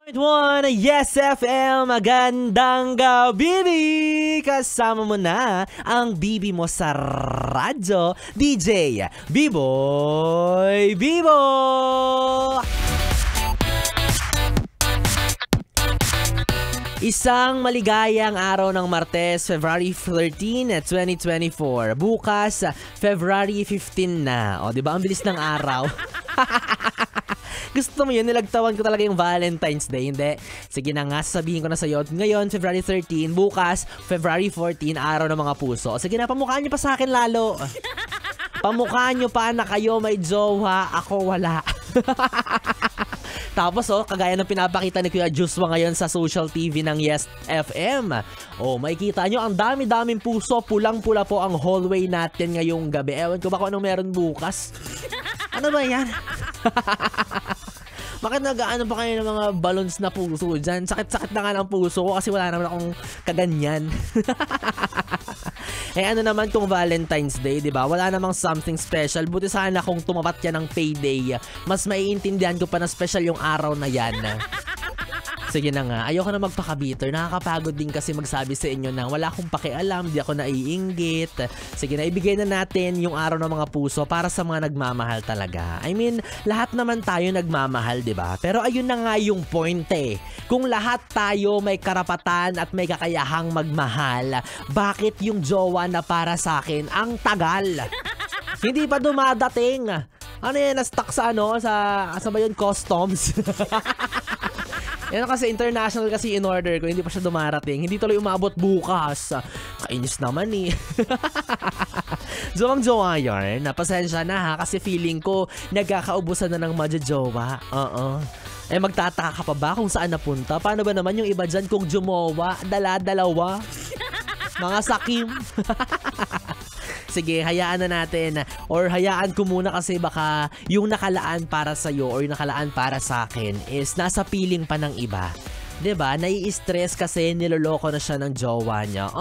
1, Yes FM, magandang gabi! Kasama mo na ang bibi mo sa radyo, DJ Biboy Bibo! Isang maligayang araw ng Martes, February 13, 2024. Bukas, February 15 na. O, di ba? Ang bilis ng araw. Gusto mo yun? Nilagtawan ko talaga yung Valentine's Day. Hindi. Sige na nga, sasabihin ko na sa'yo. Ngayon, February 13. Bukas, February 14, araw ng mga puso. Sige na, pamukhaan nyo pa sa akin lalo. Pamukhaan nyo pa na kayo may jowa, ako wala. Tapos kagaya ng pinapakita ni Kuya Joshua ngayon sa social TV ng Yes FM. Makikita nyo, ang dami-daming puso, pulang-pula po ang hallway natin ngayong gabi. Ewan ko ba kung anong meron bukas? Ano ba yan? Bakit nag-ano pa kayo ng mga balloons na puso dyan? Sakit-sakit na nga ng puso ko kasi wala naman akong kaganyan. Ano naman kung Valentine's Day, di ba? Wala namang something special. Buti sana kung tumapat yan ng payday. Mas maiintindihan ko pa na special yung araw na yan. Sige na nga, ayoko na magpaka-bitter. Nakakapagod din kasi magsabi sa inyo na wala akong pakialam, di ako naiinggit. Sige na, ibigay na natin yung araw ng mga puso para sa mga nagmamahal talaga. I mean, lahat naman tayo nagmamahal, di ba? Pero ayun na nga yung point eh. Kung lahat tayo may karapatan at may kakayahang magmahal, bakit yung jowa na para sa akin ang tagal? Hindi pa dumadating. Ano yan, na-stuck sa sa ba yun, customs? Yan kasi international kasi in order ko, hindi pa siya dumarating. Hindi tuloy umabot bukas. Kainis naman eh. Jowang-jowa yarn. Napasensya na ha kasi feeling ko nagkakaubusan na ng madya-jowa. Magtataka ka pa ba kung saan napunta? Paano ba naman yung iba dyan kung jumowa? Dala-dalawa? Mga sakim? Sige, hayaan na natin or hayaan ko muna kasi baka yung nakalaan para sa'yo or yung nakalaan para sa akin is nasa piling pa ng iba. 'Di ba? Nai-stress kasi niloloko na siya ng jowa niya.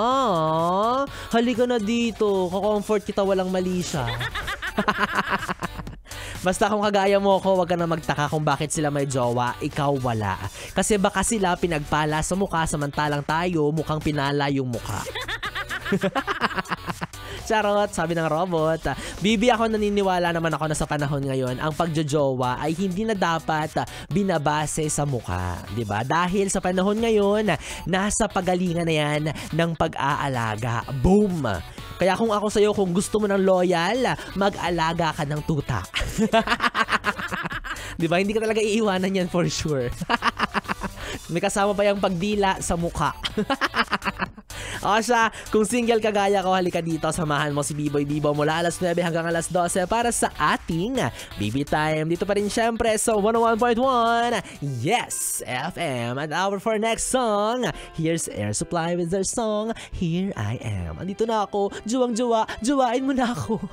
Halika na dito. Ko-comfort kita, walang mali siya. Basta kung kagaya mo ko, wag ka na magtaka kung bakit sila may jowa, ikaw wala. Kasi baka sila pinagpala sa mukha samantalang tayo mukhang pinala yung mukha. Charot, sabi ng robot. Bibi, ako naniniwala naman ako na sa panahon ngayon, ang pagjojowa ay hindi na dapat binabase sa mukha. 'Di ba? Dahil sa panahon ngayon, nasa pagalingan na yan ng pag-aalaga. Boom! Kaya kung ako sa'yo, kung gusto mo ng loyal, mag-alaga ka ng tuta. 'Di ba? Hindi ka talaga iiwanan yan for sure. May kasama pa yung pagdila sa mukha. Kung single kagaya ko, halika dito, samahan mo si Biboy Bibo mula alas 9 hanggang alas 12 para sa ating Bibi Time. Dito pa rin syempre sa 101.1 Yes FM. And our for next song, here's Air Supply with their song, Here I Am. Andito na ako, juwang-juwa, juwain mo na ako.